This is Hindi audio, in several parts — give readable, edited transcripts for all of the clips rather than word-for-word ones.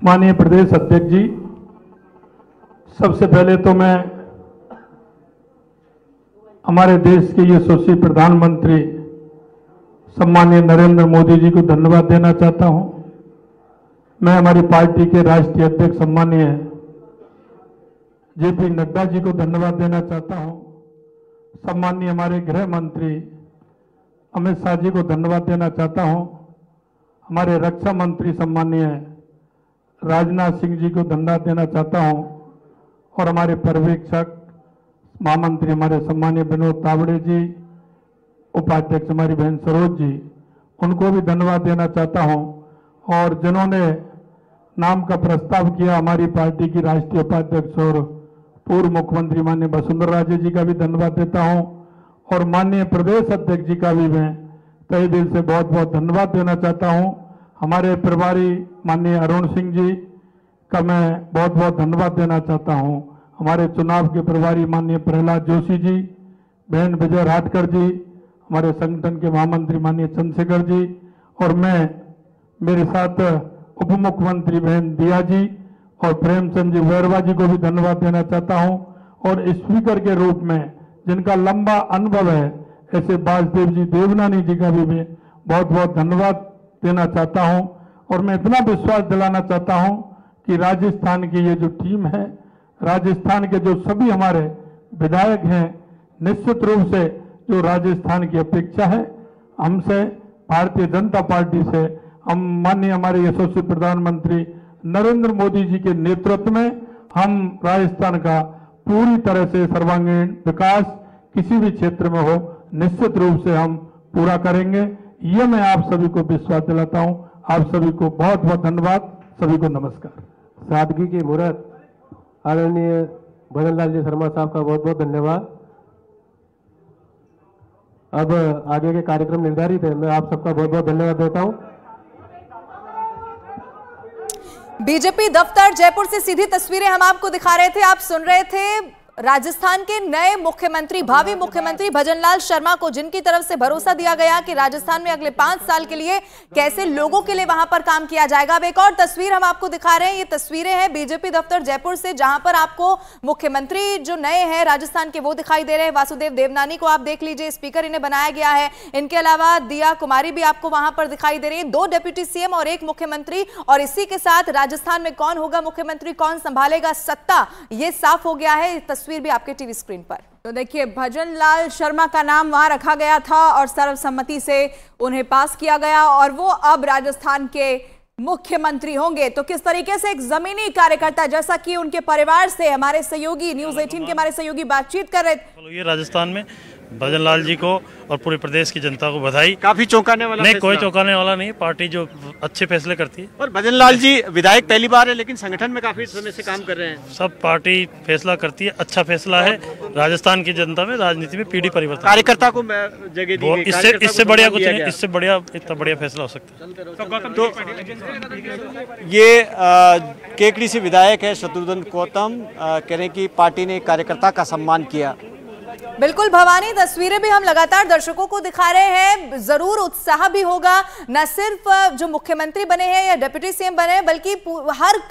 माननीय प्रदेश अध्यक्ष जी, सबसे पहले तो मैं हमारे देश के यशस्वी प्रधानमंत्री सम्माननीय नरेंद्र मोदी जी को धन्यवाद देना चाहता हूं। मैं हमारी पार्टी के राष्ट्रीय अध्यक्ष सम्माननीय जेपी नड्डा जी को धन्यवाद देना चाहता हूं। सम्माननीय हमारे गृह मंत्री अमित शाह जी को धन्यवाद देना चाहता हूं। हमारे रक्षा मंत्री सम्माननीय राजनाथ सिंह जी को धन्यवाद देना चाहता हूं और हमारे पर्यवेक्षक महामंत्री हमारे सम्माननीय विनोद तावड़े जी, उपाध्यक्ष हमारी बहन सरोज जी, उनको भी धन्यवाद देना चाहता हूं। और जिन्होंने नाम का प्रस्ताव किया, हमारी पार्टी की राष्ट्रीय उपाध्यक्ष और पूर्व मुख्यमंत्री माननीय वसुंधरा राजे जी का भी धन्यवाद देता हूं और माननीय प्रदेश अध्यक्ष जी का भी मैं तहे दिल से बहुत बहुत धन्यवाद देना चाहता हूं। हमारे प्रभारी माननीय अरुण सिंह जी का मैं बहुत बहुत धन्यवाद देना चाहता हूं। हमारे चुनाव के प्रभारी माननीय प्रहलाद जोशी जी, बहन विजय राठकर जी, हमारे संगठन के महामंत्री माननीय चंद्रशेखर जी और मैं मेरे साथ उप मुख्यमंत्री बहन दिया जी और प्रेमचंद जी वैरवा जी को भी धन्यवाद देना चाहता हूं। और स्पीकर के रूप में जिनका लंबा अनुभव है ऐसे वासुदेव जी देवनानी जी का भी मैं बहुत बहुत धन्यवाद देना चाहता हूं। और मैं इतना विश्वास दिलाना चाहता हूं कि राजस्थान की ये जो टीम है, राजस्थान के जो सभी हमारे विधायक हैं, निश्चित रूप से जो राजस्थान की अपेक्षा है हमसे, भारतीय जनता पार्टी से, हम माननीय हमारे यशस्वी प्रधानमंत्री नरेंद्र मोदी जी के नेतृत्व में हम राजस्थान का पूरी तरह से सर्वांगीण विकास किसी भी क्षेत्र में हो निश्चित रूप से हम पूरा करेंगे। ये मैं आप सभी को विश्वास दिलाता हूं। आप सभी को बहुत बहुत धन्यवाद। सभी को नमस्कार। सादगी की मुहूर्त आदरणीय भजन लाल जी शर्मा साहब का बहुत बहुत धन्यवाद। अब आगे के कार्यक्रम निर्धारित है, मैं आप सबका बहुत बहुत धन्यवाद देता हूं। बीजेपी दफ्तर जयपुर से सीधी तस्वीरें हम आपको दिखा रहे थे। आप सुन रहे थे राजस्थान के नए मुख्यमंत्री, भावी मुख्यमंत्री भजनलाल शर्मा को, जिनकी तरफ से भरोसा दिया गया कि राजस्थान में अगले 5 साल के लिए कैसे लोगों के लिए वहां पर काम किया जाएगा। अब एक और तस्वीर हम आपको दिखा रहे हैं। ये तस्वीरें हैं बीजेपी दफ्तर जयपुर से, जहां पर आपको मुख्यमंत्री जो नए हैं राजस्थान के वो दिखाई दे रहे हैं। वासुदेव देवनानी को आप देख लीजिए, स्पीकर इन्हें बनाया गया है। इनके अलावा दिया कुमारी भी आपको वहां पर दिखाई दे रही है। 2 डिप्टी सीएम और 1 मुख्यमंत्री, और इसी के साथ राजस्थान में कौन होगा मुख्यमंत्री, कौन संभालेगा सत्ता, ये साफ हो गया है। तस्वीर भी आपके टीवी स्क्रीन पर। तो देखिए, भजनलाल शर्मा का नाम वहां रखा गया था और सर्वसम्मति से उन्हें पास किया गया और वो अब राजस्थान के मुख्यमंत्री होंगे। तो किस तरीके से एक जमीनी कार्यकर्ता, जैसा कि उनके परिवार से हमारे सहयोगी न्यूज़ 18 के हमारे सहयोगी बातचीत कर रहे थे। ये राजस्थान में भजनलाल जी को और पूरे प्रदेश की जनता को बधाई। काफी चौंकाने वाला नहीं, कोई चौंकाने वाला नहीं, पार्टी जो अच्छे फैसले करती है। और भजनलाल जी विधायक पहली बार है, लेकिन संगठन में काफी समय से काम कर रहे हैं। सब पार्टी फैसला करती है, अच्छा फैसला है। राजस्थान की जनता में, राजनीति में पीढ़ी परिवर्तन, कार्यकर्ता को जगह दी गई। इससे बढ़िया कुछ नहीं, इससे बढ़िया इतना बढ़िया फैसला हो सकता है। तो ये केकड़ी से विधायक है शत्रुघ्न गौतम, कह रहे हैं कि पार्टी ने कार्यकर्ता का सम्मान किया। बिल्कुल भवानी, तस्वीरें भी हम लगातार दर्शकों को दिखा रहे हैं। जरूर उत्साह भी होगा, न सिर्फ जो मुख्यमंत्री बने हैं या डिप्टी सीएम बने हैं, बल्कि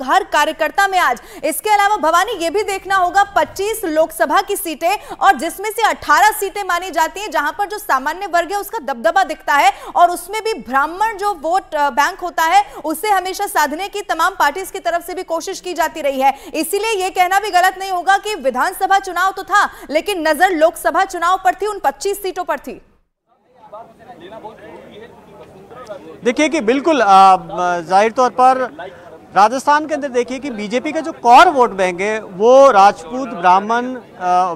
हर कार्यकर्ता में आज। इसके अलावा भवानी, ये भी देखना होगा 25 लोकसभा की सीटें, और जिसमें से 18 सीटें मानी जाती हैं जहां पर जो सामान्य वर्ग है उसका दबदबा दिखता है, और उसमें भी ब्राह्मण जो वोट बैंक होता है उसे हमेशा साधने की तमाम पार्टीज की तरफ से भी कोशिश की जाती रही है। इसीलिए यह कहना भी गलत नहीं होगा कि विधानसभा चुनाव तो था, लेकिन नजर लोकसभा चुनाव पर थी, उन 25 सीटों पर थी। देखिए कि बिल्कुल जाहिर तौर पर राजस्थान के अंदर देखिए कि बीजेपी का जो कोर वोट बैंक है वो राजपूत, ब्राह्मण,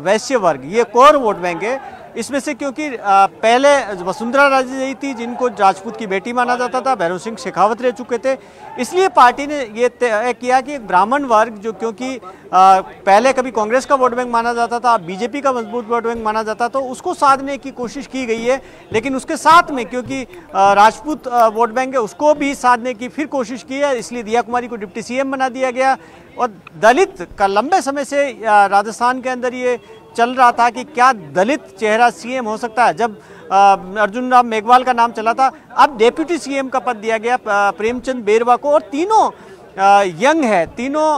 वैश्य वर्ग, ये कोर वोट बैंक है। इसमें से क्योंकि पहले वसुंधरा राजे जी थी जिनको राजपूत की बेटी माना जाता था, भैरव सिंह शेखावत रह चुके थे, इसलिए पार्टी ने ये तय किया कि ब्राह्मण वर्ग जो, क्योंकि पहले कभी कांग्रेस का वोट बैंक माना जाता था, अब बीजेपी का मजबूत वोट बैंक माना जाता, तो उसको साधने की कोशिश की गई है। लेकिन उसके साथ में क्योंकि राजपूत वोट बैंक है उसको भी साधने की फिर कोशिश की है, इसलिए दिया कुमारी को डिप्टी सीएम बना दिया गया। और दलित का लंबे समय से राजस्थान के अंदर ये चल रहा था कि क्या दलित चेहरा सीएम हो सकता है। जब अर्जुन राम मेघवाल का नाम चला था, अब डेप्यूटी सीएम का पद दिया गया प्रेमचंद बेरवा को, और तीनों यंग है, तीनों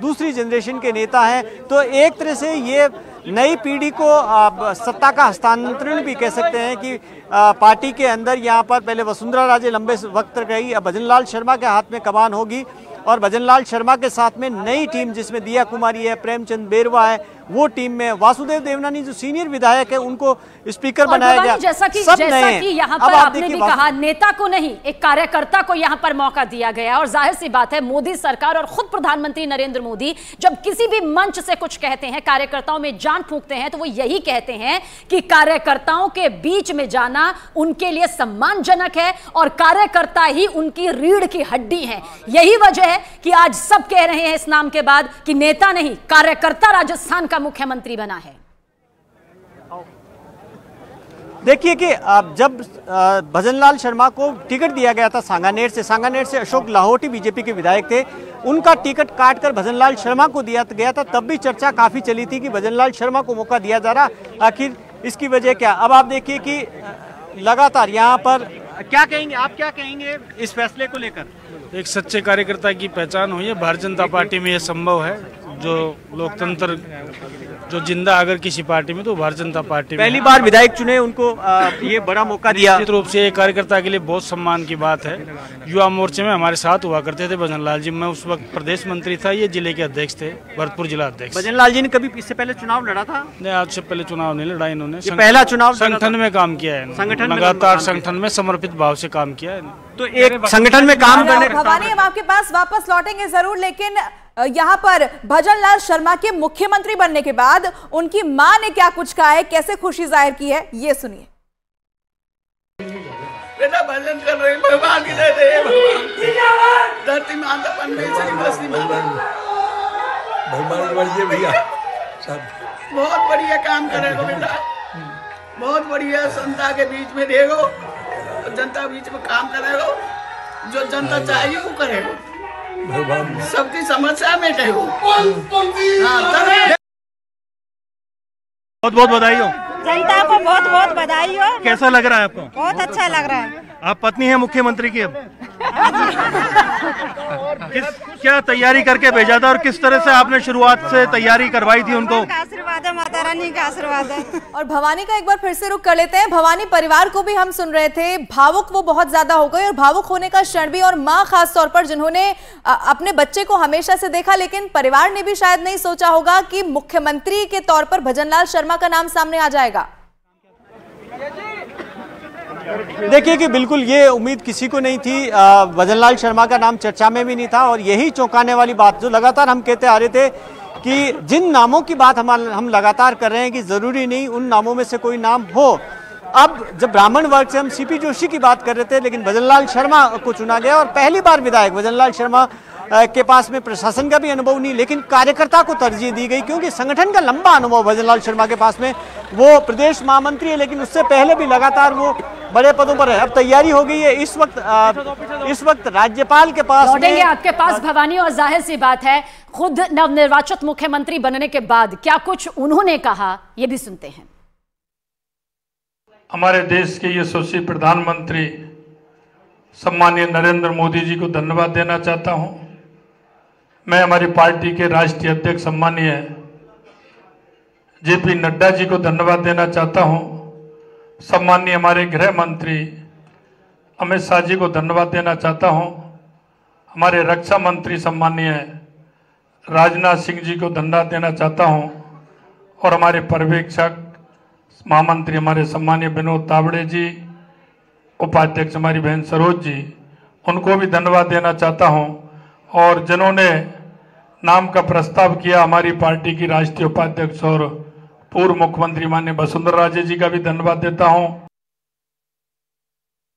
दूसरी जनरेशन के नेता हैं, तो एक तरह से ये नई पीढ़ी को सत्ता का हस्तांतरण भी कह सकते हैं कि पार्टी के अंदर यहाँ पर पहले वसुंधरा राजे लंबे वक्त तक रही, अब भजनलाल शर्मा के हाथ में कमान होगी और भजनलाल शर्मा के साथ में नई टीम जिसमें दिया कुमारी है, प्रेमचंद बेरवा है, वो टीम में वासुदेव देवनानी जो सीनियर विधायक है उनको स्पीकर बनाया गया। जैसा कि यहाँ पर आपने भी कहा, नेता को नहीं एक कार्यकर्ता को यहाँ पर मौका दिया गया और जाहिर सी बात है मोदी सरकार और खुद प्रधानमंत्री नरेंद्र मोदी जब किसी भी मंच से कुछ कहते हैं, कार्यकर्ताओं में जान फूंकते हैं, तो वो यही कहते हैं कि कार्यकर्ताओं के बीच में जाना उनके लिए सम्मानजनक है और कार्यकर्ता ही उनकी रीढ़ की हड्डी है। यही वजह है कि आज सब कह रहे हैं इस नाम के बाद कि नेता नहीं कार्यकर्ता राजस्थान का मुख्यमंत्री बना है। देखिए कि जब भजनलाल शर्मा को टिकट दिया गया था सांगानेर से अशोक लाहौटी बीजेपी के विधायक थे, उनका टिकट काटकर भजनलाल शर्मा को दिया गया था, तब भी चर्चा काफी चली थी कि भजनलाल शर्मा को मौका दिया जा रहा, आखिर इसकी वजह क्या। अब आप देखिए कि लगातार यहाँ पर क्या कहेंगे, आप क्या कहेंगे इस फैसले को लेकर? एक सच्चे कार्यकर्ता की पहचान हुई है, भारतीय जनता पार्टी में यह संभव है, जो लोकतंत्र जो जिंदा अगर किसी पार्टी में तो भारतीय जनता पार्टी में। पहली बार विधायक चुने, उनको ये बड़ा मौका दिया। निश्चित रूप से एक कार्यकर्ता के लिए बहुत सम्मान की बात है। युवा मोर्चे में हमारे साथ हुआ करते थे भजनलाल जी, मैं उस वक्त प्रदेश मंत्री था, ये जिले के अध्यक्ष थे, भरतपुर जिला अध्यक्ष। भजनलाल जी ने कभी इससे पहले चुनाव लड़ा था? नहीं, आज से पहले चुनाव नहीं लड़ा इन्होंने, पहला चुनाव संगठन में काम किया है, संगठन लगातार संगठन में समर्पित भाव से काम किया है। तो एक संगठन में काम करने। भवानी, हम आपके पास वापस लौटेंगे जरूर, लेकिन यहाँ पर भजनलाल शर्मा के मुख्यमंत्री बनने के बाद उनकी मां ने क्या कुछ कहा है, कैसे खुशी जाहिर की है, ये सुनिए। बेटा भजन कर रहे भगवान की जय जय भगवान, धरती माता परमेश्वरी बसनी भगवान बढ़िया भैया, सब बहुत बढ़िया काम करेगा बेटा, बहुत बढ़िया जनता के बीच में रहेगा, जनता बीच में काम करेगा, जो जनता चाहिए वो करेगा, सबकी समस्या मिटेगा। बहुत बहुत बधाई हो जनता को, बहुत बहुत बधाई हो। कैसा लग रहा है आपको? बहुत अच्छा लग रहा है। आप पत्नी हैं मुख्यमंत्री की अब? क्या तैयारी करके भेजा था और किस तरह से आपने शुरुआत से तैयारी करवाई थी उनको? आशीर्वाद है, माता रानी का आशीर्वाद है। और भवानी का एक बार फिर से रुख कर लेते हैं। भवानी, परिवार को भी हम सुन रहे थे, भावुक वो बहुत ज्यादा हो गए और भावुक होने का क्षण भी, और माँ खास तौर पर जिन्होंने अपने बच्चे को हमेशा से देखा, लेकिन परिवार ने भी शायद नहीं सोचा होगा कि मुख्यमंत्री के तौर पर भजनलाल शर्मा का नाम सामने आ जाएगा। देखिए कि बिल्कुल ये उम्मीद किसी को नहीं थी, भजनलाल शर्मा का नाम चर्चा में भी नहीं था, और यही चौंकाने वाली बात जो लगातार हम कहते आ रहे थे कि जिन नामों की बात हम लगातार कर रहे हैं कि जरूरी नहीं उन नामों में से कोई नाम हो। अब जब ब्राह्मण वर्ग से हम सीपी जोशी की बात कर रहे थे, लेकिन भजनलाल शर्मा को चुना गया और पहली बार विधायक भजनलाल शर्मा के पास में प्रशासन का भी अनुभव नहीं, लेकिन कार्यकर्ता को तरजीह दी गई, क्योंकि संगठन का लंबा अनुभव भजनलाल शर्मा के पास में, वो प्रदेश महामंत्री है, लेकिन उससे पहले भी लगातार वो बड़े पदों पर है। अब तैयारी हो गई है, इस वक्त राज्यपाल के पास लौटेंगे आपके पास भवानी, और जाहिर सी बात है खुद नवनिर्वाचित मुख्यमंत्री बनने के बाद क्या कुछ उन्होंने कहा, ये भी सुनते हैं। हमारे देश के यशस्वी प्रधानमंत्री सम्मानीय नरेंद्र मोदी जी को धन्यवाद देना चाहता हूं। मैं हमारी पार्टी के राष्ट्रीय अध्यक्ष सम्मानीय जेपी नड्डा जी को धन्यवाद देना चाहता हूं। सम्मानीय हमारे गृह मंत्री अमित शाह जी को धन्यवाद देना चाहता हूं। हमारे रक्षा मंत्री सम्मानीय राजनाथ सिंह जी को धन्यवाद देना चाहता हूं, और हमारे पर्यवेक्षक महामंत्री हमारे सम्मानीय विनोद तावड़े जी, उपाध्यक्ष हमारी बहन सरोज जी, उनको भी धन्यवाद देना चाहता हूं। और जिन्होंने नाम का प्रस्ताव किया, हमारी पार्टी की राष्ट्रीय उपाध्यक्ष और पूर्व मुख्यमंत्री माननीय वसुंधरा राजे जी का भी धन्यवाद देता हूं।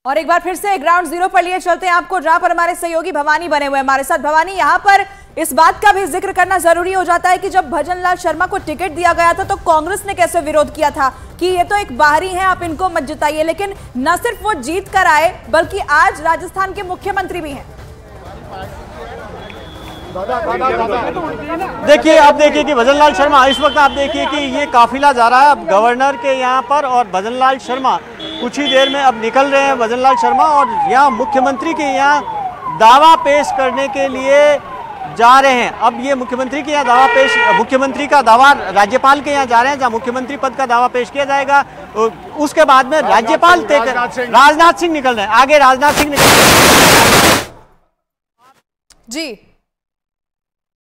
और एक बार फिर से ग्राउंड जीरो पर लिए चलते हैं आपको, जहां पर हमारे सहयोगी भवानी बने हुए हमारे साथ। भवानी, यहाँ पर इस बात का भी जिक्र करना जरूरी हो जाता है कि जब भजनलाल शर्मा को टिकट दिया गया था तो कांग्रेस ने कैसे विरोध किया था कि ये तो एक बाहरी हैं, आप इनको मत जिताइए, लेकिन न सिर्फ वो जीत कर आए बल्कि आज राजस्थान के मुख्यमंत्री भी हैं। देखिए, आप देखिए कि भजनलाल शर्मा इस वक्त आप देखिए कि ये काफिला जा रहा है अब गवर्नर के यहाँ पर, और भजनलाल शर्मा कुछ ही देर में अब निकल रहे हैं भजनलाल शर्मा, और यहाँ मुख्यमंत्री के यहाँ दावा पेश करने के लिए जा रहे हैं। अब ये मुख्यमंत्री के यहाँ दावा पेश, मुख्यमंत्री का दावा राज्यपाल के यहाँ जा रहे हैं, जहाँ मुख्यमंत्री पद का दावा पेश किया जाएगा। उसके बाद में राज्यपाल राजनाथ सिंह निकल रहे हैं, आगे राजनाथ सिंह निकल रहे हैं। जी